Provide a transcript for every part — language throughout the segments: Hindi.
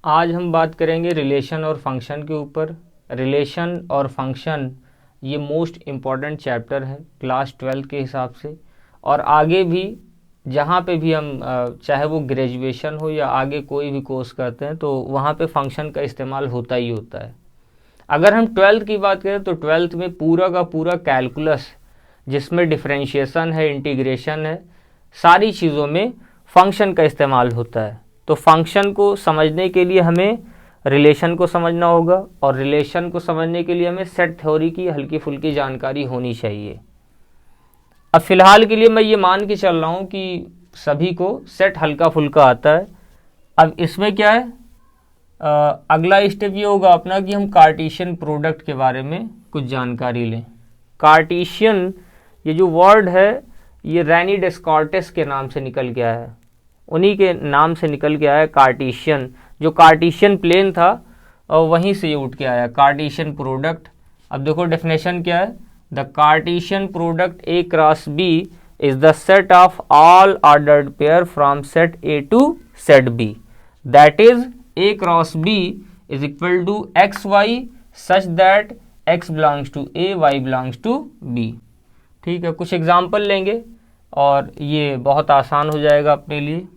आज हम बात करेंगे रिलेशन और फंक्शन के ऊपर। रिलेशन और फंक्शन ये मोस्ट इम्पॉर्टेंट चैप्टर है क्लास 12 के हिसाब से, और आगे भी जहाँ पे भी हम चाहे वो ग्रेजुएशन हो या आगे कोई भी कोर्स करते हैं तो वहाँ पे फंक्शन का इस्तेमाल होता ही होता है। अगर हम 12th की बात करें तो 12th में पूरा का पूरा कैलकुलस, जिसमें डिफरेंशिएशन है, इंटीग्रेशन है, सारी चीज़ों में फंक्शन का इस्तेमाल होता है। तो फंक्शन को समझने के लिए हमें रिलेशन को समझना होगा, और रिलेशन को समझने के लिए हमें सेट थ्योरी की हल्की फुल्की जानकारी होनी चाहिए। अब फिलहाल के लिए मैं ये मान के चल रहा हूँ कि सभी को सेट हल्का फुल्का आता है। अब इसमें क्या है, अगला स्टेप ये होगा अपना कि हम कार्टेशियन प्रोडक्ट के बारे में कुछ जानकारी लें। कार्टेशियन ये जो वर्ड है ये रेनी डेस्कार्टेस के नाम से निकल के आया है, उन्हीं के नाम से निकल के आया कार्टेशियन। जो कार्टेशियन प्लेन था और वहीं से ये उठ के आया कार्टेशियन प्रोडक्ट। अब देखो डेफिनेशन क्या है, the Cartesian product A cross B is the set of all ordered pair from set A to set B, that is a cross b is equal to xy such that x belongs to a, y belongs to b। ठीक है, कुछ एग्जाम्पल लेंगे और ये बहुत आसान हो जाएगा अपने लिए,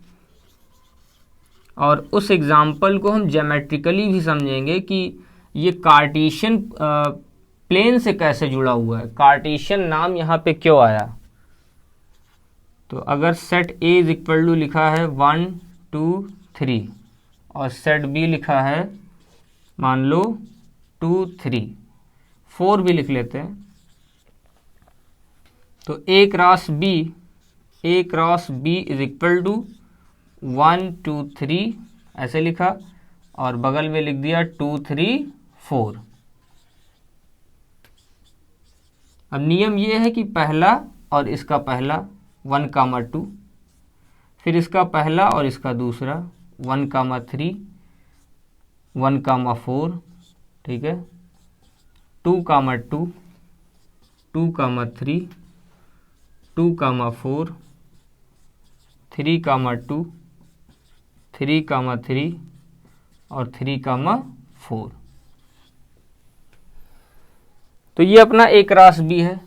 और उस एग्जाम्पल को हम ज्योमेट्रिकली भी समझेंगे कि ये कार्टेशियन प्लेन से कैसे जुड़ा हुआ है, कार्टेशियन नाम यहाँ पे क्यों आया। तो अगर set A is equal to लिखा है 1 2 3 और सेट बी लिखा है मान लो 2 3 4 भी लिख लेते हैं, तो A cross B is equal to 1 2 3 ऐसे लिखा, और बगल में लिख दिया 2 3 4। अब नियम ये है कि पहला और इसका पहला 1, 2, फिर इसका पहला और इसका दूसरा 1, 3 1, 4, ठीक है, 2, 2 2, 3 2, 4 3, 2 3, 3 और 3, 4। तो ये अपना ए क्रॉस बी है।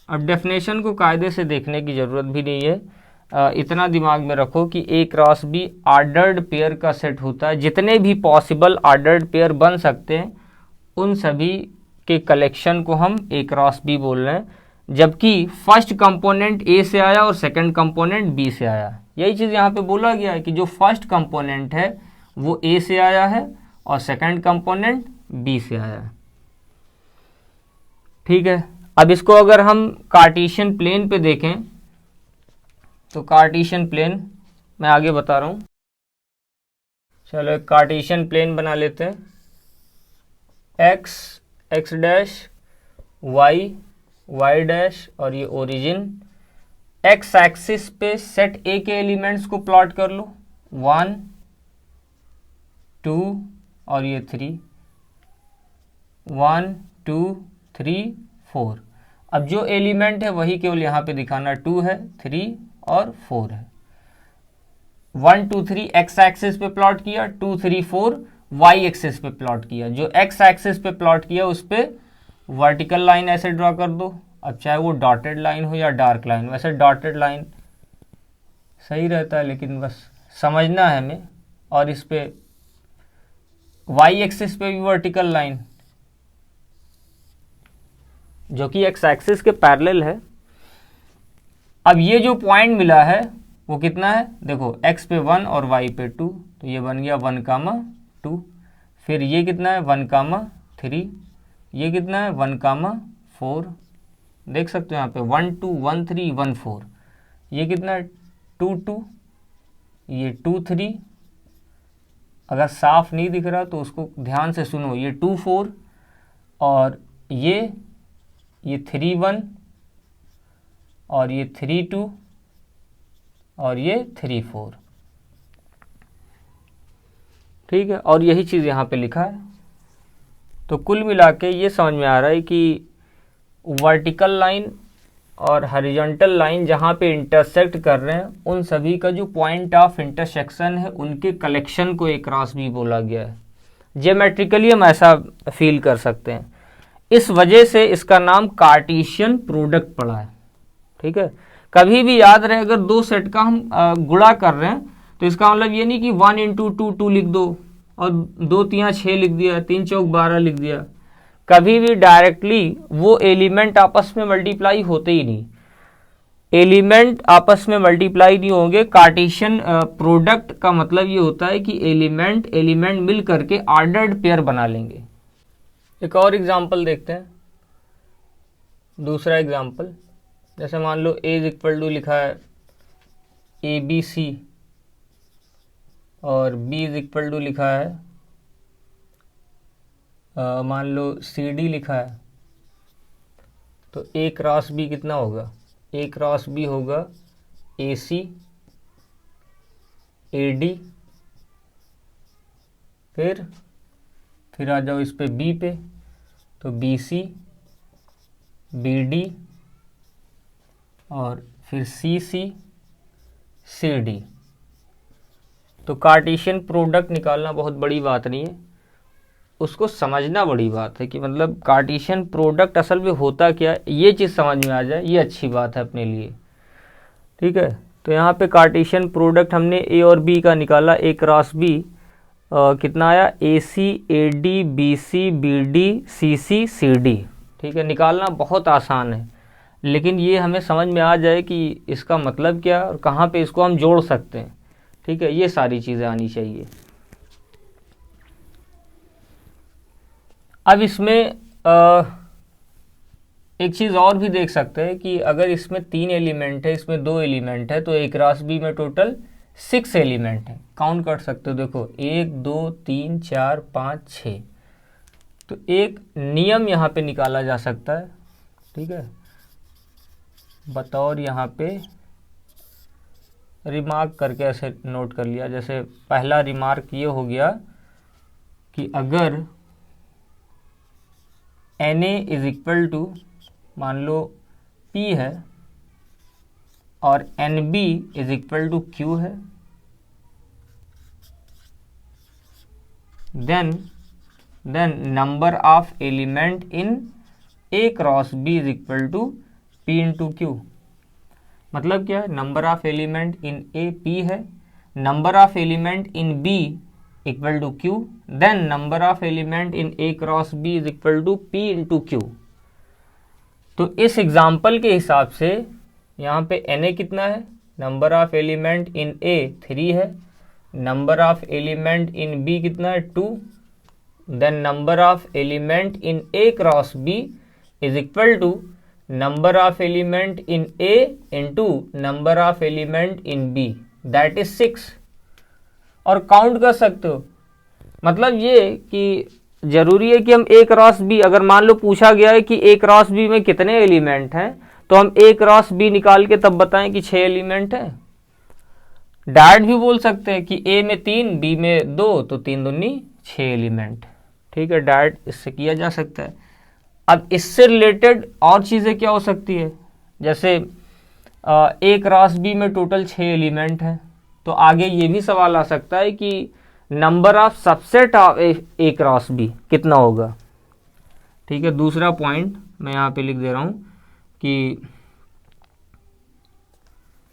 अब डेफिनेशन को कायदे से देखने की ज़रूरत भी नहीं है, इतना दिमाग में रखो कि ए क्रॉस बी ऑर्डर्ड पेयर का सेट होता है। जितने भी पॉसिबल ऑर्डर्ड पेयर बन सकते हैं उन सभी के कलेक्शन को हम ए क्रॉस बी बोल रहे हैं, जबकि फर्स्ट कंपोनेंट ए से आया और सेकंड कंपोनेंट बी से आया। यही चीज़ यहाँ पे बोला गया है कि जो फर्स्ट कंपोनेंट है वो ए से आया है और सेकंड कंपोनेंट बी से आया है। ठीक है, अब इसको अगर हम कार्टेशियन प्लेन पे देखें तो कार्टेशियन प्लेन मैं आगे बता रहा हूँ। चलो एक कार्टेशियन प्लेन बना लेते हैं, x x dash y dash और ये ओरिजिन। x एक्सिस पे सेट ए के एलिमेंट्स को प्लॉट कर लो, 1 2 और ये 3, 1 2 3 4। अब जो एलिमेंट है वही केवल यहाँ पे दिखाना, 2 है, 3 और 4 है। 1 2 3 x एक्सिस पे प्लॉट किया, 2 3 4 y एक्सिस पे प्लॉट किया। जो x एक्सिस पे प्लॉट किया उस पे वर्टिकल लाइन ऐसे ड्रॉ कर दो। अब चाहे वो डॉटेड लाइन हो या डार्क लाइन, वैसे डॉटेड लाइन सही रहता है लेकिन बस समझना है हमें। और इस पे y एक्सिस पे भी वर्टिकल लाइन जो कि x एक्सिस के पैरेलल है। अब ये जो पॉइंट मिला है वो कितना है, देखो x पे 1 और y पे 2, तो ये बन गया 1, 2। फिर ये कितना है 1, 3, ये कितना है 1, 4, देख सकते हो यहाँ पे 1 2 1 3 1 4। ये कितना है 2 2, ये 2 3। अगर साफ नहीं दिख रहा तो उसको ध्यान से सुनो, ये 2 4 और ये 3 1 और ये 3 2 और ये 3 4। ठीक है, और यही चीज़ यहाँ पे लिखा है। तो कुल मिला के ये समझ में आ रहा है कि वर्टिकल लाइन और हॉरिजॉन्टल लाइन जहाँ पे इंटरसेक्ट कर रहे हैं उन सभी का जो पॉइंट ऑफ इंटरसेक्शन है उनके कलेक्शन को ए क्रॉस बी बोला गया है। ज्योमेट्रिकली हम ऐसा फील कर सकते हैं। इस वजह से इसका नाम कार्टेशियन प्रोडक्ट पड़ा है। ठीक है, कभी भी याद रहे अगर दो सेट का हम गुणा कर रहे हैं तो इसका मतलब ये नहीं कि 1 इंटू 2 2 लिख दो और 2 3 6 लिख दिया, 3 चौक 12 लिख दिया। कभी भी डायरेक्टली वो एलिमेंट आपस में मल्टीप्लाई होते ही नहीं, एलिमेंट आपस में मल्टीप्लाई नहीं होंगे। कार्टेशियन प्रोडक्ट का मतलब ये होता है कि एलिमेंट मिल करके ऑर्डर्ड पेयर बना लेंगे। एक और एग्जांपल देखते हैं, दूसरा एग्जांपल, जैसे मान लो a इज इक्वल टू लिखा है ABC और b इज इक्वल टू लिखा है मान लो CD लिखा है, तो a क्रॉस b कितना होगा? a क्रॉस b होगा AC AD, फिर आ जाओ इस पे b पे, तो BC BD और फिर CC CD। तो कार्टेशियन प्रोडक्ट निकालना बहुत बड़ी बात नहीं है, उसको समझना बड़ी बात है कि मतलब कार्टेशियन प्रोडक्ट असल में होता क्या, ये चीज़ समझ में आ जाए ये अच्छी बात है अपने लिए। ठीक है, तो यहाँ पे कार्टेशियन प्रोडक्ट हमने A और B का निकाला, A क्रॉस B कितना आया? AC AD BC BD CC CD। ठीक है, निकालना बहुत आसान है, लेकिन ये हमें समझ में आ जाए कि इसका मतलब क्या और कहाँ पे इसको हम जोड़ सकते हैं। ठीक है, ये सारी चीज़ें आनी चाहिए। अब इसमें एक चीज़ और भी देख सकते हैं कि अगर इसमें 3 एलिमेंट है, इसमें 2 एलिमेंट है, तो A क्रॉस B में टोटल 6 एलिमेंट है। काउंट कर सकते हो, देखो 1 2 3 4 5 6। तो एक नियम यहाँ पे निकाला जा सकता है। ठीक है, बतौर यहाँ पे रिमार्क करके ऐसे नोट कर लिया। जैसे पहला रिमार्क ये हो गया कि अगर Na इज इक्वल टू मान लो P है और Nb is equal to Q है, then number of element in A cross B is equal to P into Q। मतलब क्या है? Number of element in A P है, number of element in B equal to Q, then number of element in A cross B is equal to P into Q। तो इस एग्जाम्पल के हिसाब से यहाँ पे Na कितना है? Number of element in A 3 है, number of element in B कितना है? 2, then number of element in A cross B is equal to number of element in A into number of element in B, that is 6। और काउंट कर सकते हो, मतलब ये कि जरूरी है कि हम A क्रॉस B, अगर मान लो पूछा गया है कि A क्रॉस B में कितने एलिमेंट हैं, तो हम A क्रॉस B निकाल के तब बताएं कि 6 एलिमेंट हैं। डायरेक्ट भी बोल सकते हैं कि A में 3 B में 2, तो 3 दूनी 6 एलिमेंट। ठीक है, डायरेक्ट इससे किया जा सकता है। अब इससे रिलेटेड और चीज़ें क्या हो सकती है, जैसे A क्रॉस B में टोटल 6 एलिमेंट हैं, तो आगे ये भी सवाल आ सकता है कि number of subset of A cross B कितना होगा। ठीक है, दूसरा पॉइंट मैं यहाँ पे लिख दे रहा हूँ कि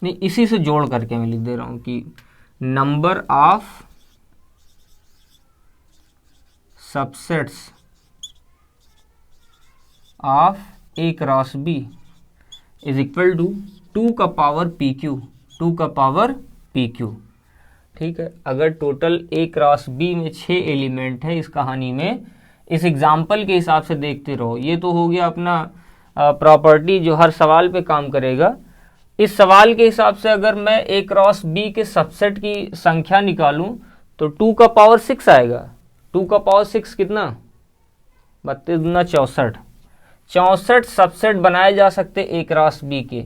नहीं, इसी से जोड़ करके मैं लिख दे रहा हूँ कि number of subsets of A cross B is equal to 2 का पावर PQ, 2 का पावर PQ। ठीक है, अगर टोटल A क्रॉस B में 6 एलिमेंट है इस कहानी में, इस एग्जाम्पल के हिसाब से देखते रहो। ये तो हो गया अपना प्रॉपर्टी जो हर सवाल पे काम करेगा। इस सवाल के हिसाब से अगर मैं A क्रॉस B के सबसेट की संख्या निकालूं तो 2 का पावर 6 आएगा। 2 का पावर 6 कितना? 32 दूना 64। 64 सबसेट बनाए जा सकते A क्रॉस B के।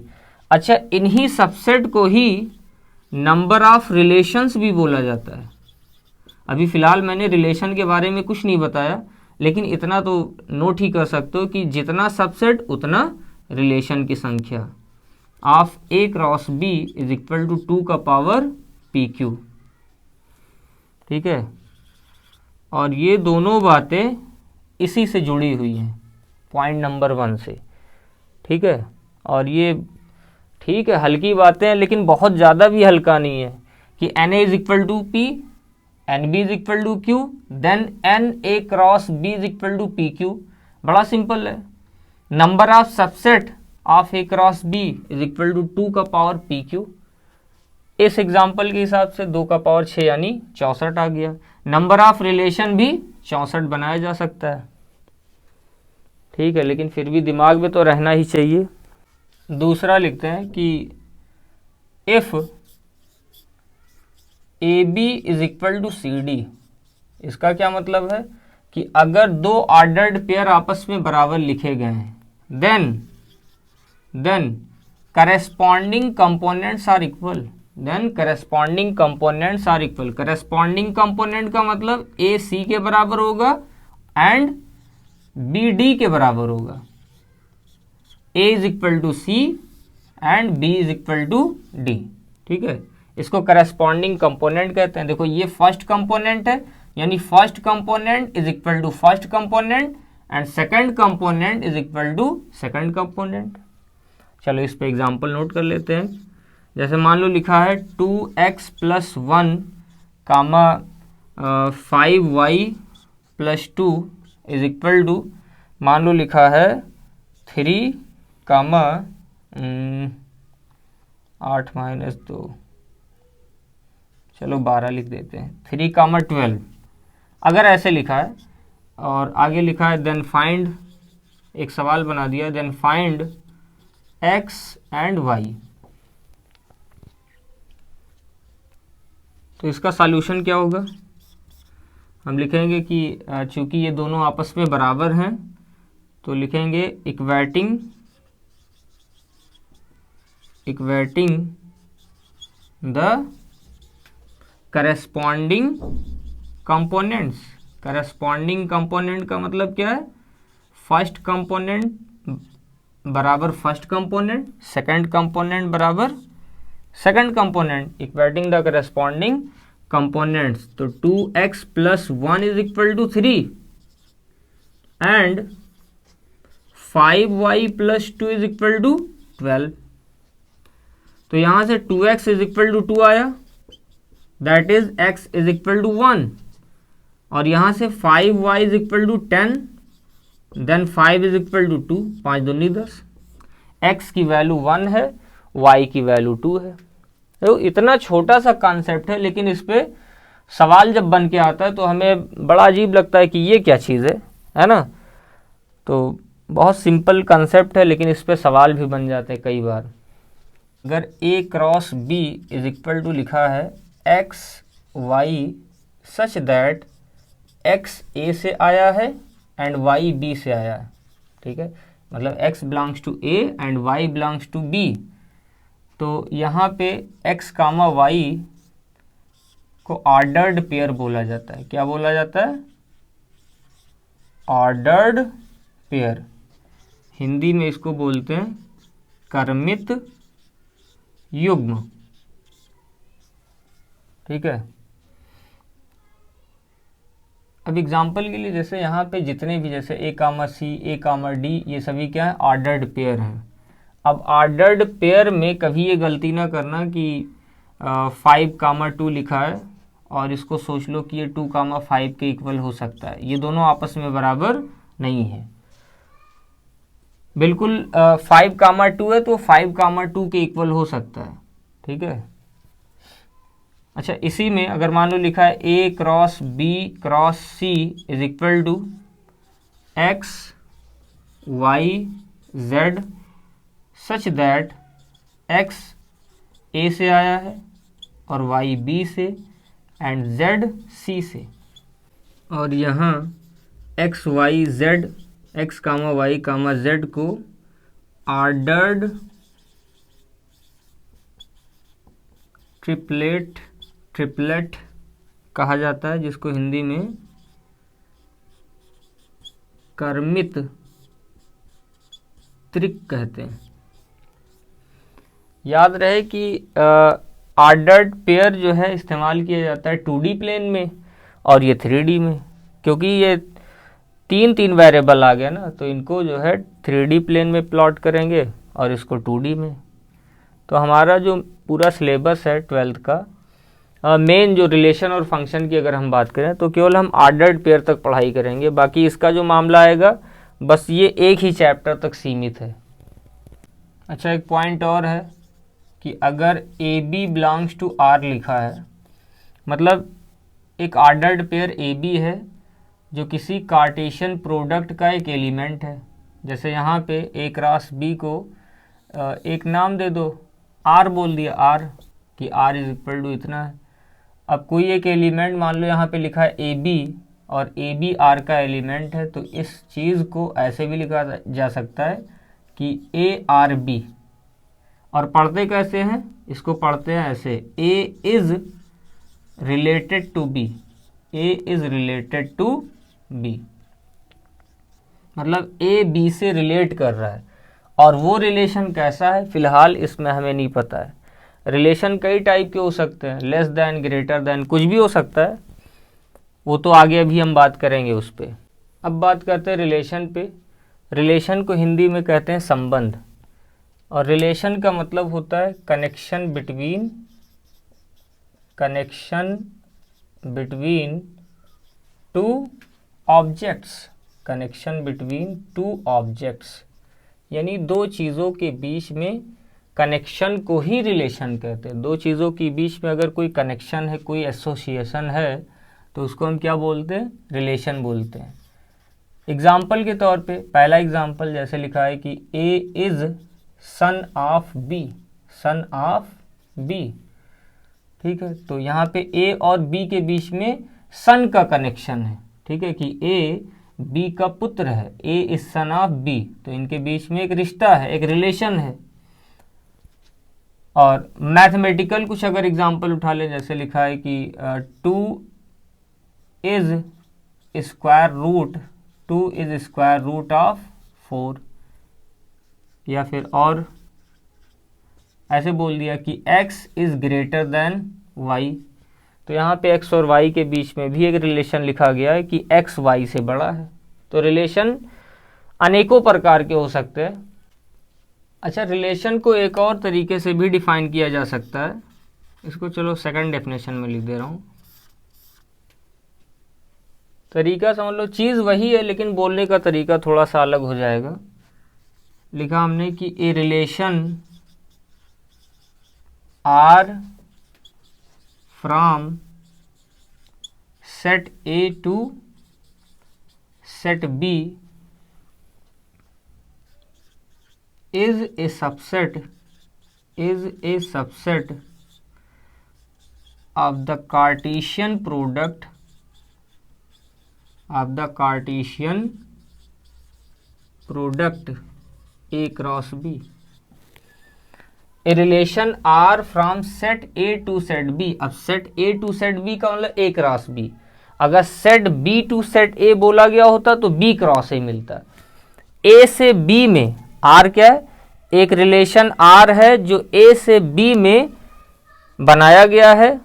अच्छा, इन्हीं सबसेट को ही नंबर ऑफ रिलेशंस भी बोला जाता है। अभी फ़िलहाल मैंने रिलेशन के बारे में कुछ नहीं बताया, लेकिन इतना तो नोट ही कर सकते हो कि जितना सबसेट उतना रिलेशन की संख्या। Of A cross B is equal to 2 का पावर पी क्यू। ठीक है, और ये दोनों बातें इसी से जुड़ी हुई हैं, पॉइंट नंबर 1 से। ठीक है, और ये ठीक है हल्की बातें हैं, लेकिन बहुत ज़्यादा भी हल्का नहीं है कि N A is equal to P, N B is equal to Q, then N A cross B is equal to P Q. बड़ा सिंपल है। Number of subset of A cross B is equal to 2 का पावर पी क्यू। इस एग्जाम्पल के हिसाब से 2 का पावर 6 यानी 64 आ गया। नंबर ऑफ रिलेशन भी 64 बनाया जा सकता है। ठीक है, लेकिन फिर भी दिमाग में तो रहना ही चाहिए। दूसरा लिखते हैं कि if A B is equal to C D. इसका क्या मतलब है कि अगर दो ऑर्डर्ड पेयर आपस में बराबर लिखे गए हैं, then corresponding components are equal. Then corresponding components are equal. Corresponding component का मतलब ए सी के बराबर होगा एंड बी डी के बराबर होगा। A is equal to C and B is equal to D. ठीक है, इसको करेस्पॉन्डिंग कंपोनेंट कहते हैं। देखो ये फर्स्ट कंपोनेंट है, यानी first component is equal to first component and second component is equal to second component. चलो इस पे एग्जांपल नोट कर लेते हैं। जैसे मान लो लिखा है 2x plus 1 comma 5y plus 2 is equal to, मान लो लिखा है 3 कामा 8 माइनस 2, चलो 12 लिख देते हैं, 3 कामा 12। अगर ऐसे लिखा है और आगे लिखा है देन फाइंड, एक सवाल बना दिया, then find x and y, तो इसका सॉल्यूशन क्या होगा? हम लिखेंगे कि चूंकि ये दोनों आपस में बराबर हैं तो लिखेंगे equating the corresponding components. Corresponding component का मतलब क्या है? फर्स्ट कंपोनेंट बराबर फर्स्ट कंपोनेंट, सेकंड कंपोनेंट बराबर second component, equating the corresponding components. तो 2x plus 1 is equal to 3 and 5y plus 2 is equal to 12। तो यहां से 2x इज इक्वल टू 2 आया, that is x is equal to 1, और यहां से 5y is equal to 10, then 5 is equal to 2, 5 दूनी 10। x की वैल्यू 1 है, y की वैल्यू 2 है। तो इतना छोटा सा कॉन्सेप्ट है, लेकिन इस पे सवाल जब बन के आता है तो हमें बड़ा अजीब लगता है कि ये क्या चीज़ है ना। तो बहुत सिंपल कॉन्सेप्ट है, लेकिन इस पे सवाल भी बन जाते हैं कई बार। अगर a cross b is equal to लिखा है x y such that x a से आया है एंड y b से आया है। ठीक है, मतलब x belongs to a and y belongs to b। तो यहाँ पे x कामा y को ऑर्डर्ड पेयर बोला जाता है। क्या बोला जाता है? Ordered pair. हिंदी में इसको बोलते हैं क्रमित युग्म। ठीक है, अब एग्जाम्पल के लिए जैसे यहाँ पे जितने भी जैसे a comma c, a comma d, ये सभी क्या है? ऑर्डर्ड पेयर हैं। अब ऑर्डर्ड पेयर में कभी ये गलती ना करना कि 5 कामा 2 लिखा है और इसको सोच लो कि ये 2 कामा 5 के इक्वल हो सकता है। ये दोनों आपस में बराबर नहीं है। बिल्कुल 5 कामा 2 है तो 5 कामा 2 के इक्वल हो सकता है। ठीक है, अच्छा इसी में अगर मान लो लिखा है a cross b cross c is equal to x y z such that x a से आया है और y b से एंड z c से, और यहाँ x y z x comma y comma z को ऑर्डर्ड ट्रिपलेट कहा जाता है, जिसको हिंदी में क्रमित त्रिक कहते हैं। याद रहे कि ऑर्डर्ड पेयर जो है इस्तेमाल किया जाता है 2D प्लेन में और ये 3D में, क्योंकि ये तीन वेरिएबल आ गया ना, तो इनको जो है 3D प्लेन में प्लॉट करेंगे और इसको 2D में। तो हमारा जो पूरा सिलेबस है 12th का मेन जो रिलेशन और फंक्शन की अगर हम बात करें तो केवल हम ऑर्डर्ड पेयर तक पढ़ाई करेंगे, बाकी इसका जो मामला आएगा बस ये एक ही चैप्टर तक सीमित है। अच्छा, एक पॉइंट और है कि अगर A B belongs to R लिखा है, मतलब एक ऑर्डर्ड पेयर ए बी है जो किसी कार्टेशियन प्रोडक्ट का एक एलिमेंट है। जैसे यहाँ पे ए क्रॉस बी को एक नाम दे दो, आर बोल दिया, आर कि आर इज इक्वल टू इतना है। अब कोई एक एलिमेंट मान लो यहाँ पे लिखा है ए बी और ए बी आर का एलिमेंट है, तो इस चीज़ को ऐसे भी लिखा जा सकता है कि ए आर बी। और पढ़ते कैसे हैं, इसको पढ़ते हैं ऐसे, A is related to B, A is related to B, मतलब ए बी से रिलेट कर रहा है। और वो रिलेशन कैसा है फिलहाल इसमें हमें नहीं पता है। रिलेशन कई टाइप के हो सकते हैं, लेस देन, ग्रेटर देन, कुछ भी हो सकता है, वो तो आगे अभी हम बात करेंगे उस पर। अब बात करते हैं रिलेशन पे। रिलेशन को हिंदी में कहते हैं संबंध, और रिलेशन का मतलब होता है connection between two objects, connection between two objects, यानी दो चीज़ों के बीच में कनेक्शन को ही रिलेशन कहते हैं। दो चीज़ों के बीच में अगर कोई कनेक्शन है, कोई एसोसिएशन है, तो उसको हम क्या बोलते हैं, रिलेशन बोलते हैं। एग्जाम्पल के तौर पे पहला एग्जाम्पल जैसे लिखा है कि A is son of B, son of B, ठीक है। तो यहाँ पे ए और बी के बीच में सन का कनेक्शन है, ठीक है, कि ए बी का पुत्र है, ए इज सन ऑफ बी, तो इनके बीच में एक रिश्ता है, एक रिलेशन है। और मैथमेटिकल कुछ अगर एग्जाम्पल उठा लें, जैसे लिखा है कि 2 इज स्क्वायर रूट ऑफ 4, या फिर और ऐसे बोल दिया कि x is greater than y, तो यहाँ पे x और y के बीच में भी एक रिलेशन लिखा गया है कि x y से बड़ा है। तो रिलेशन अनेकों प्रकार के हो सकते हैं। अच्छा, रिलेशन को एक और तरीके से भी डिफाइन किया जा सकता है, इसको चलो सेकंड डेफिनेशन में लिख दे रहा हूँ। तरीका समझ लो, चीज़ वही है लेकिन बोलने का तरीका थोड़ा सा अलग हो जाएगा। लिखा हमने कि a relation R from set A to set B is a subset of the Cartesian product A cross B। A relation R from set A to set B। अब set A to set B का मतलब A क्रॉस B, अगर set B to set A बोला गया होता तो B क्रॉस A मिलता। A से B में R क्या है, एक रिलेशन R है जो A से B में बनाया गया है।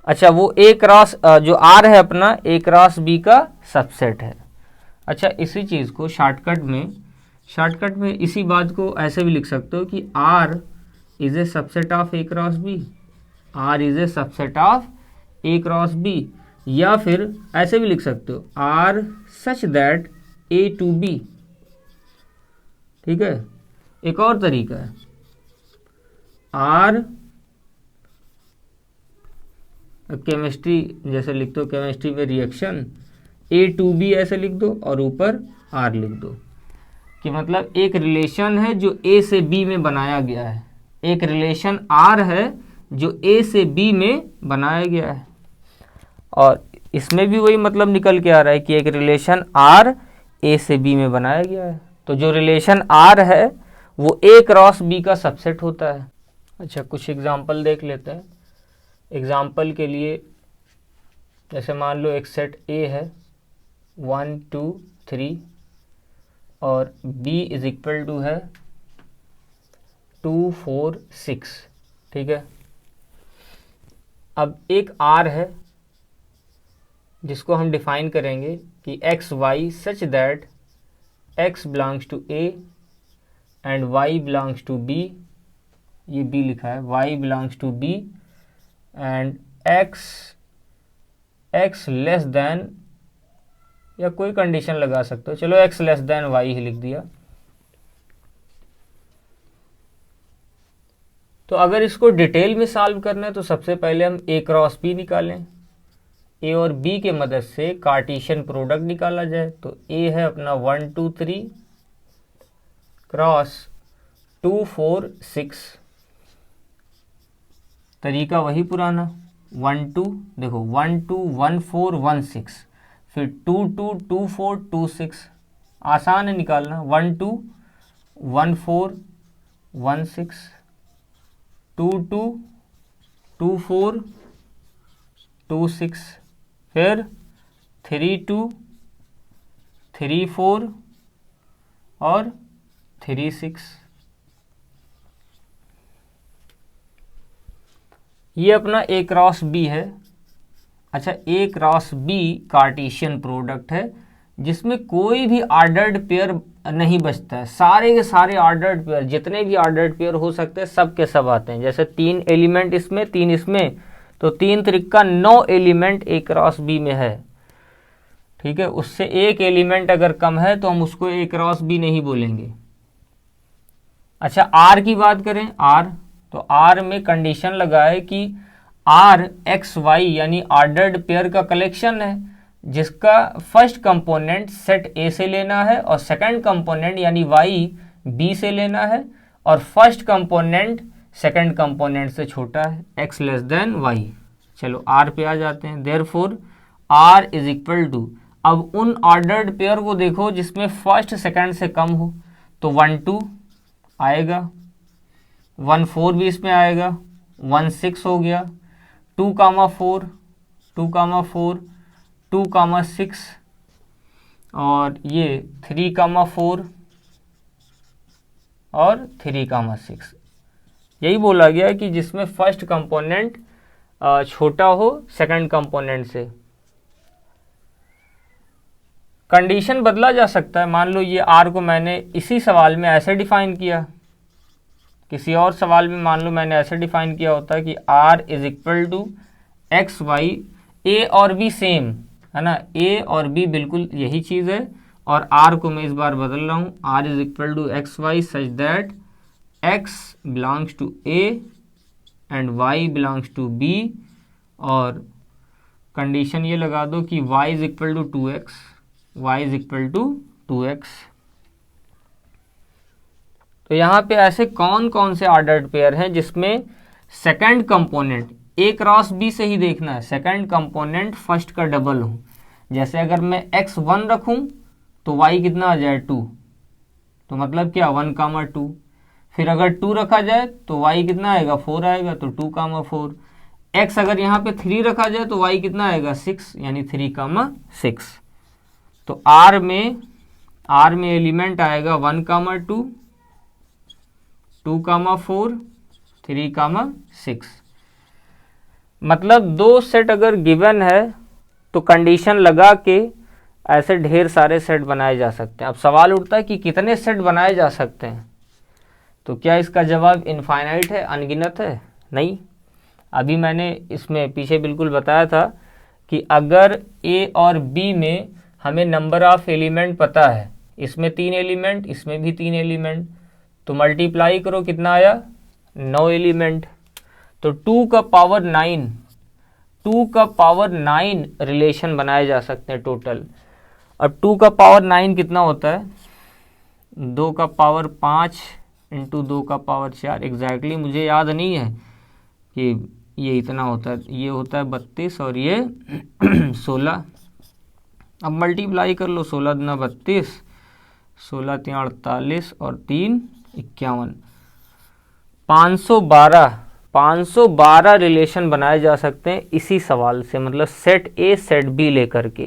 अच्छा, वो A क्रॉस जो R है अपना A क्रॉस B का सबसेट है। अच्छा, इसी चीज़ को शॉर्टकट में इसी बात को ऐसे भी लिख सकते हो कि R is a subset of A cross B, R is a subset of A cross B, या फिर ऐसे भी लिख सकते हो R such that A to B, ठीक है। एक और तरीका है R, केमिस्ट्री जैसे लिख दो, केमिस्ट्री में रिएक्शन A to B ऐसे लिख दो और ऊपर R लिख दो, कि मतलब एक रिलेशन है जो A से B में बनाया गया है, एक रिलेशन R है जो A से B में बनाया गया है। और इसमें भी वही मतलब निकल के आ रहा है कि एक रिलेशन R A से B में बनाया गया है, तो जो रिलेशन R है वो A क्रॉस B का सबसेट होता है। अच्छा, कुछ एग्जांपल देख लेते हैं। एग्जांपल के लिए जैसे मान लो एक सेट A है 1 2 3 और B इज इक्वल टू है 2 4 6, ठीक है। अब एक आर है जिसको हम डिफाइन करेंगे कि x y such that x belongs to A and y belongs to B, ये बी लिखा है, y belongs to B and x less than, या कोई कंडीशन लगा सकते हो, चलो एक्स लेस देन वाई ही लिख दिया। तो अगर इसको डिटेल में सॉल्व करना है तो सबसे पहले हम ए क्रॉस बी निकालें, ए और बी के मदद से कार्टेशियन प्रोडक्ट निकाला जाए। तो ए है अपना 1 2 3 क्रॉस 2 4 6, तरीका वही पुराना, 1 2, देखो 1 2 1 4 1 6, फिर 2 2 2 4 2 6, आसान है निकालना, 1 2 1 4 1 6, 2 2 2 4 2 6, फिर 3 2 3 4 और 3 6। ये अपना ए क्रॉस बी है। अच्छा, ए क्रॉस बी कार्टेशियन प्रोडक्ट है जिसमें कोई भी ऑर्डर्ड पेयर नहीं बचता है, सारे के सारे ऑर्डर्ड पेयर, जितने भी ऑर्डर्ड पेयर हो सकते हैं सब के सब आते हैं। जैसे 3 एलिमेंट इसमें 3 इसमें, तो 3 त्रिका 9 एलिमेंट ए क्रॉस बी में है। ठीक है, उससे एक एलिमेंट अगर कम है तो हम उसको ए क्रॉस बी नहीं बोलेंगे। अच्छा, आर की बात करें, आर, तो आर में कंडीशन लगा है कि आर एक्स वाई यानी ऑर्डर्ड पेयर का कलेक्शन है जिसका फर्स्ट कंपोनेंट सेट ए से लेना है और सेकंड कंपोनेंट यानी वाई बी से लेना है, और फर्स्ट कंपोनेंट सेकंड कंपोनेंट से छोटा है, एक्स लेस देन वाई। चलो आर पे आ जाते हैं। Therefore R is equal to, अब उन ऑर्डर्ड पेयर को देखो जिसमें फर्स्ट सेकंड से कम हो, तो 1 2 आएगा, 1 4 भी इसमें आएगा, 1 6 हो गया, 2 4 2 4 2 6, और ये 3 4 और 3 6। यही बोला गया कि जिसमें फर्स्ट कंपोनेंट छोटा हो सेकंड कंपोनेंट से। कंडीशन बदला जा सकता है। मान लो ये आर को मैंने इसी सवाल में ऐसे डिफाइन किया, किसी और सवाल में मान लो मैंने ऐसे डिफाइन किया होता है कि R is equal to x Y, A और बी सेम है ना, ए और बी बिल्कुल यही चीज़ है, और आर को मैं इस बार बदल रहा हूँ, R is equal to x y such that x belongs to A and y belongs to B, और कंडीशन ये लगा दो कि y is equal to 2x, y is equal to 2x। तो यहाँ पे ऐसे कौन कौन से ऑर्डर्ड पेयर हैं जिसमें second component A cross B से ही देखना है, सेकंड कंपोनेंट फर्स्ट का डबल हो। जैसे अगर मैं x1 रखूं तो y कितना आ जाए 2, तो मतलब क्या 1 2। फिर अगर 2 रखा जाए तो y कितना आएगा 4 आएगा, तो 2 4। x अगर यहाँ पे 3 रखा जाए तो y कितना आएगा 6, यानी 3 6। तो r में एलिमेंट आएगा 1 2 2 4 3 6। मतलब 2 सेट अगर गिवन है तो कंडीशन लगा के ऐसे ढेर सारे सेट बनाए जा सकते हैं। अब सवाल उठता है कि कितने सेट बनाए जा सकते हैं, तो क्या इसका जवाब इनफाइनाइट है, अनगिनत है? नहीं। अभी मैंने इसमें पीछे बिल्कुल बताया था कि अगर ए और बी में हमें नंबर ऑफ एलिमेंट पता है, इसमें 3 एलिमेंट इसमें भी 3 एलिमेंट, तो मल्टीप्लाई करो कितना आया 9 एलिमेंट, तो 2 का पावर 9 रिलेशन बनाए जा सकते हैं टोटल। अब 2 का पावर 9 कितना होता है, 2 का पावर 5 इंटू 2 का पावर 4। एग्जैक्टली मुझे याद नहीं है कि ये इतना होता है, ये होता है 32 और ये 16। अब मल्टीप्लाई कर लो, 16 दूना 32, 16 3 48 और 3 51, 512 रिलेशन बनाए जा सकते हैं इसी सवाल से, मतलब सेट ए सेट बी लेकर के,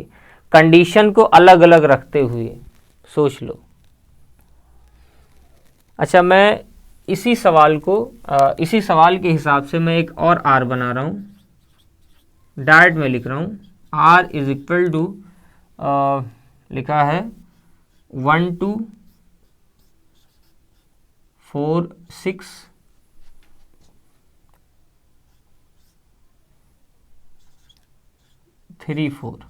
कंडीशन को अलग अलग रखते हुए। सोच लो। अच्छा, मैं इसी सवाल के हिसाब से मैं एक और आर बना रहा हूँ, डायरेक्ट में लिख रहा हूँ। आर इज इक्वल टू लिखा है 1 2 4 6 3 4।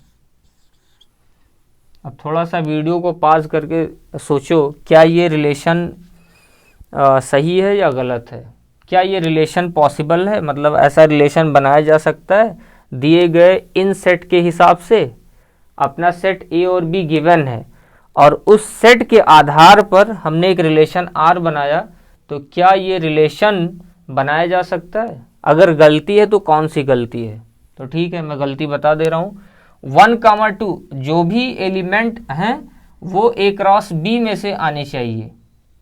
अब थोड़ा सा वीडियो को पॉज करके सोचो, क्या ये रिलेशन सही है या गलत है? क्या ये रिलेशन पॉसिबल है? मतलब ऐसा रिलेशन बनाया जा सकता है दिए गए इन सेट के हिसाब से? अपना सेट ए और बी गिवन है और उस सेट के आधार पर हमने एक रिलेशन आर बनाया, तो क्या ये रिलेशन बनाया जा सकता है? अगर गलती है तो कौन सी गलती है? तो ठीक है, मैं गलती बता दे रहा हूँ। 1, 2 जो भी एलिमेंट हैं वो ए क्रॉस बी में से आने चाहिए,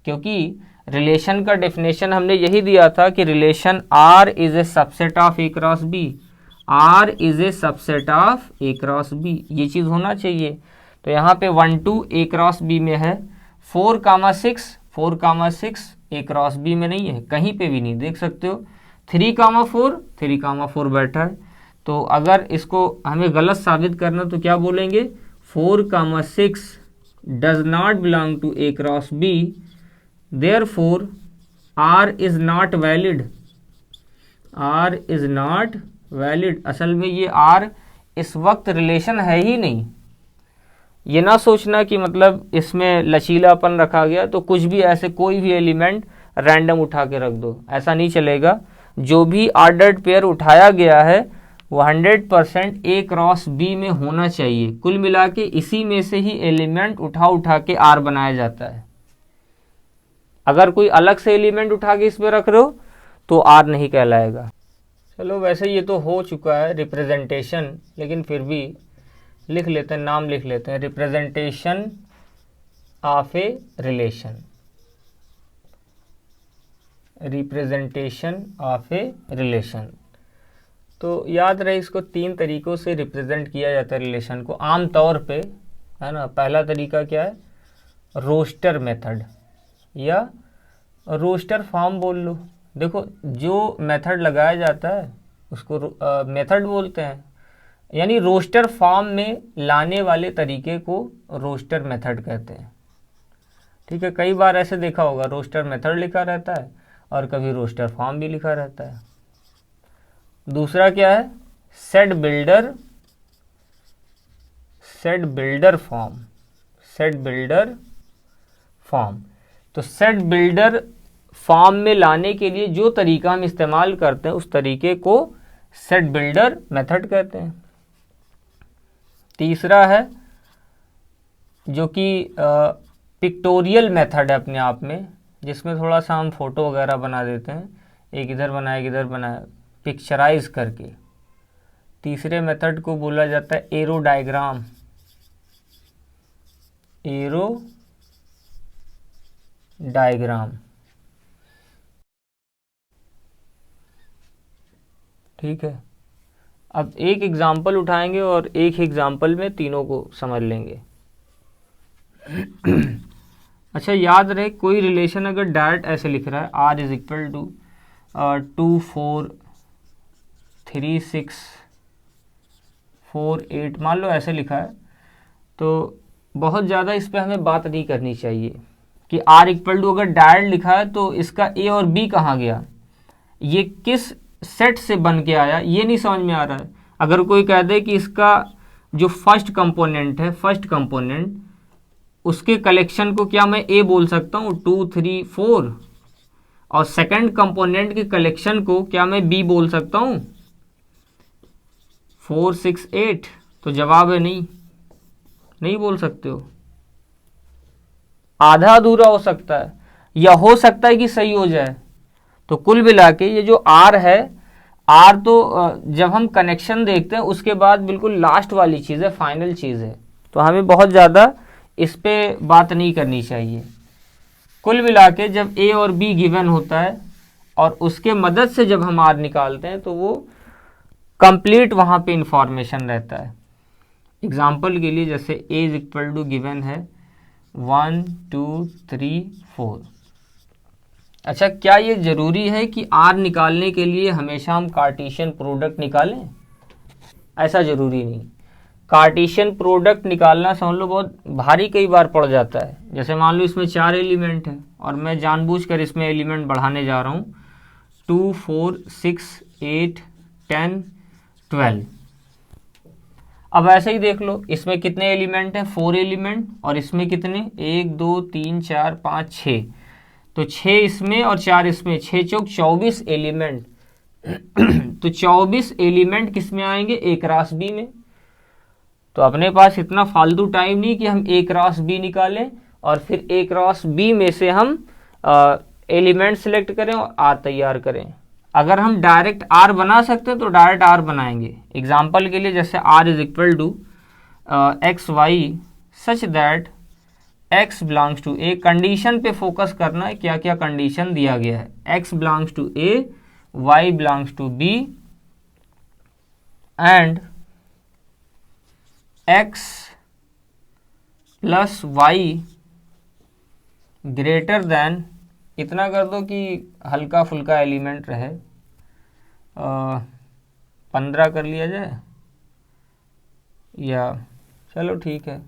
क्योंकि रिलेशन का डेफिनेशन हमने यही दिया था कि relation R is a subset of A cross B. R is a subset of A cross B, ये चीज़ होना चाहिए। तो यहाँ पे 1 2 ए क्रॉस बी में है, 4, 6 ए क्रॉस बी में नहीं है, कहीं पे भी नहीं, देख सकते हो। 3, 4 बैठा है। तो अगर इसको हमें गलत साबित करना तो क्या बोलेंगे? 4, 6 does not belong to A cross B, therefore R is not valid. R is not valid, असल में ये R इस वक्त रिलेशन है ही नहीं। ये ना सोचना कि मतलब इसमें लचीलापन रखा गया तो कुछ भी ऐसे कोई भी एलिमेंट रैंडम उठा के रख दो, ऐसा नहीं चलेगा। जो भी ऑर्डर्ड पेयर उठाया गया है वो 100% ए क्रॉस बी में होना चाहिए। कुल मिला के इसी में से ही एलिमेंट उठा के R बनाया जाता है। अगर कोई अलग से एलिमेंट उठा के इसमें रख रहे हो तो आर नहीं कहलाएगा। चलो, वैसे ये तो हो चुका है रिप्रेजेंटेशन, लेकिन फिर भी लिख लेते हैं, नाम लिख लेते हैं, representation of a relation. Representation of a relation, तो याद रहे इसको 3 तरीक़ों से रिप्रेजेंट किया जाता है रिलेशन को आम तौर पे, है ना। पहला तरीका क्या है? रोस्टर मेथड या रोस्टर फॉर्म बोल लो। देखो, जो मेथड लगाया जाता है उसको मेथड बोलते हैं, यानी रोस्टर फॉर्म में लाने वाले तरीके को रोस्टर मेथड कहते हैं। ठीक है, कई बार ऐसे देखा होगा रोस्टर मेथड लिखा रहता है और कभी रोस्टर फॉर्म भी लिखा रहता है। दूसरा क्या है? Set builder form. Set builder form, तो सेट बिल्डर फॉर्म में लाने के लिए जो तरीका हम इस्तेमाल करते हैं उस तरीके को सेट बिल्डर मेथड कहते हैं। तीसरा है जो कि पिक्टोरियल मेथड है अपने आप में, जिसमें थोड़ा सा हम फोटो वगैरह बना देते हैं, एक इधर बनाया एक इधर बनाया, पिक्चराइज करके। तीसरे मेथड को बोला जाता है एरो डायग्राम। एरो डायग्राम, ठीक है। अब एक एग्जाम्पल उठाएंगे और एक एग्जाम्पल में तीनों को समझ लेंगे। अच्छा, याद रहे कोई रिलेशन अगर डायरेक्ट ऐसे लिख रहा है R इज इक्वल टू 2 4 3 6 4 8, मान लो ऐसे लिखा है, तो बहुत ज़्यादा इस पर हमें बात नहीं करनी चाहिए कि R इक्वल टू अगर डायरेक्ट लिखा है तो इसका A और B कहाँ गया, ये किस सेट से बन के आया, ये नहीं समझ में आ रहा है। अगर कोई कह दे कि इसका जो फर्स्ट कंपोनेंट है, फर्स्ट कंपोनेंट, उसके कलेक्शन को क्या मैं A बोल सकता हूँ 2 3 4, और सेकंड कंपोनेंट के कलेक्शन को क्या मैं B बोल सकता हूँ 4 6 8? तो जवाब है नहीं बोल सकते हो। आधा अधूरा हो सकता है या हो सकता है कि सही हो जाए। तो कुल मिला के ये जो R है, R तो जब हम कनेक्शन देखते हैं उसके बाद बिल्कुल लास्ट वाली चीज़ है, फाइनल चीज़ है, तो हमें बहुत ज़्यादा इस पे बात नहीं करनी चाहिए। कुल मिला के जब A और B गिवन होता है और उसके मदद से जब हम R निकालते हैं तो वो कंप्लीट वहाँ पे इंफॉर्मेशन रहता है। एग्जाम्पल के लिए जैसे A is equal to given है 1 2 3 4, अच्छा, क्या ये ज़रूरी है कि आर निकालने के लिए हमेशा हम कार्टेशियन प्रोडक्ट निकालें? ऐसा ज़रूरी नहीं। कार्टेशियन प्रोडक्ट निकालना समझ लो बहुत भारी कई बार पड़ जाता है। जैसे मान लो इसमें 4 एलिमेंट है और मैं जानबूझकर इसमें एलिमेंट बढ़ाने जा रहा हूँ 2, 4, 6, 8, 10, 12। अब ऐसे ही देख लो, इसमें कितने एलिमेंट हैं? 4 एलिमेंट। और इसमें कितने? 1, 2, 3, 4, 5, 6। तो 6 इसमें और 4 इसमें, 6 चौक 24 एलिमेंट। तो 24 एलिमेंट किस में आएंगे? ए क्रॉस बी में। तो अपने पास इतना फालतू टाइम नहीं कि हम ए क्रॉस बी निकालें और फिर ए क्रॉस बी में से हम एलिमेंट सेलेक्ट करें और आर तैयार करें। अगर हम डायरेक्ट आर बना सकते हैं तो डायरेक्ट आर बनाएंगे। एग्जाम्पल के लिए जैसे R is equal to x y such that x belongs to A. Condition पे फोकस करना है, क्या क्या कंडीशन दिया गया है। x belongs to A, y belongs to B and x plus y greater than, इतना कर दो कि हल्का फुल्का एलिमेंट रहे, 15 कर लिया जाए, या चलो ठीक है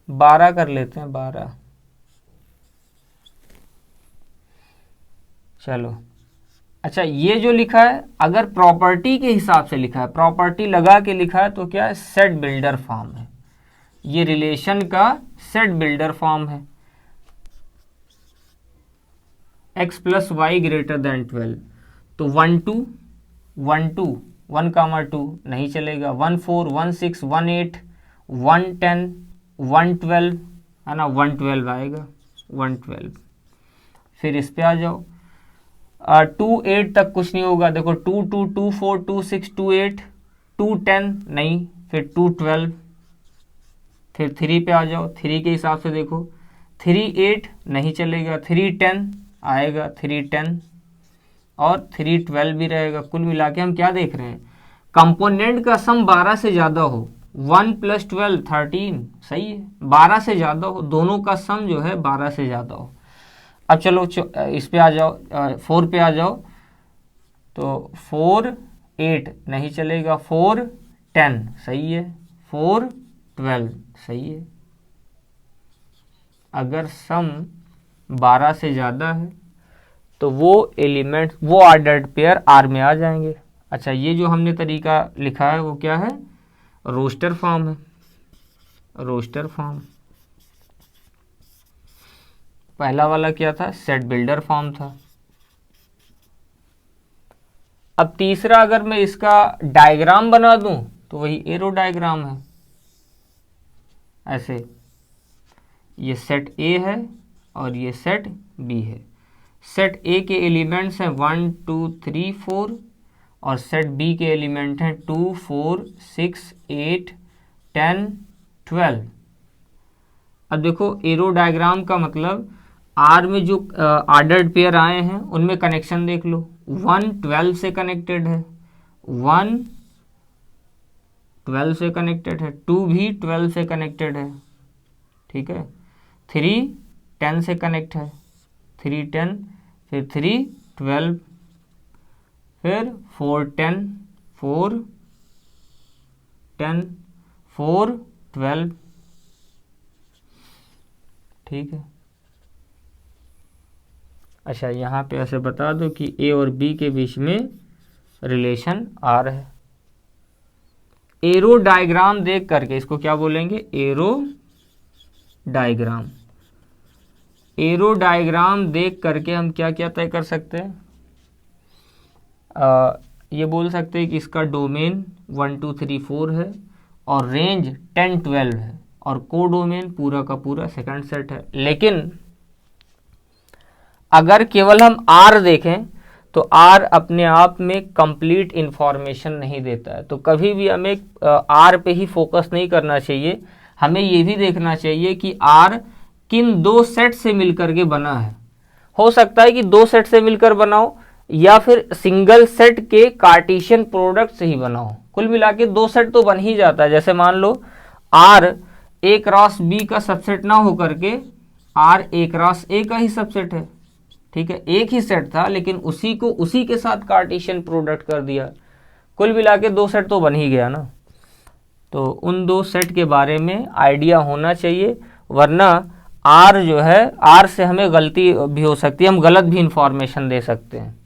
12 कर लेते हैं, 12। चलो अच्छा, ये जो लिखा है अगर प्रॉपर्टी के हिसाब से लिखा है, प्रॉपर्टी लगा के लिखा है तो क्या है? सेट बिल्डर फॉर्म है। ये रिलेशन का सेट बिल्डर फॉर्म है। x plus y greater than 12। तो 1 2 1 2 1 कामा 2 नहीं चलेगा, 1 4 1 6 1 8 1 10 1 12 है ना, 112 आएगा, 112। फिर इस पे आ जाओ, 2 8 तक कुछ नहीं होगा। देखो 2 2 2 4 2 6 2 8 2 10 नहीं, फिर 2 12। फिर 3 पे आ जाओ, 3 के हिसाब से देखो 3 8 नहीं चलेगा, 3 10 आएगा, 3 10 और 3 12 भी रहेगा। कुल मिला के हम क्या देख रहे हैं? कंपोनेंट का सम 12 से ज़्यादा हो। 1 प्लस 12 13, सही है। 12 से ज़्यादा हो, दोनों का सम जो है 12 से ज़्यादा हो। अब चलो इस पे आ जाओ, 4 पे आ जाओ, तो 4 8 नहीं चलेगा, 4 10 सही है, 4 12 सही है। अगर सम 12 से ज़्यादा है तो वो एलिमेंट, वो ऑर्डर्ड पेयर आर में आ जाएंगे। अच्छा, ये जो हमने तरीका लिखा है वो क्या है? रोस्टर फॉर्म है, रोस्टर फॉर्म। पहला वाला क्या था? सेट बिल्डर फॉर्म था। अब तीसरा अगर मैं इसका डायग्राम बना दूं तो वही एरो डायग्राम है। ऐसे ये सेट ए है और ये सेट बी है। सेट ए के एलिमेंट्स हैं 1 2 3 4 और सेट बी के एलिमेंट हैं 2 4 6 8 10 12। अब देखो एरो डायग्राम का मतलब आर में जो ऑर्डर्ड पेयर आए हैं उनमें कनेक्शन देख लो। 1 12 से कनेक्टेड है, 1 12 से कनेक्टेड है, 2 भी 12 से कनेक्टेड है, ठीक है। 3 10 से कनेक्ट है, 3 10, फिर 3 12, फिर 4 10, 4 10, 4 12, ठीक है। अच्छा, यहाँ पे ऐसे बता दो कि ए और बी के बीच में रिलेशन आर है। एरो डायग्राम देख करके इसको क्या बोलेंगे? Arrow diagram. एरो डायग्राम देख करके हम क्या क्या तय कर सकते हैं? ये बोल सकते हैं कि इसका डोमेन 1 2 3 4 है और रेंज 10 12 है और कोडोमेन पूरा का पूरा सेकंड सेट है। लेकिन अगर केवल हम आर देखें तो आर अपने आप में कंप्लीट इंफॉर्मेशन नहीं देता है। तो कभी भी हमें आर पे ही फोकस नहीं करना चाहिए, हमें ये भी देखना चाहिए कि आर किन दो सेट से मिलकर के बना है। हो सकता है कि दो सेट से मिलकर बनाओ या फिर सिंगल सेट के कार्टेशियन प्रोडक्ट से ही बनाओ। कुल मिला के दो सेट तो बन ही जाता है। जैसे मान लो आर ए क्रॉस बी का सबसेट ना हो करके आर ए क्रॉस ए का ही सबसेट है, ठीक है, एक ही सेट था लेकिन उसी को उसी के साथ कार्टेशियन प्रोडक्ट कर दिया, कुल मिला के 2 सेट तो बन ही गया ना। तो उन 2 सेट के बारे में आइडिया होना चाहिए, वरना आर जो है, आर से हमें गलती भी हो सकती है, हम गलत भी इंफॉर्मेशन दे सकते हैं।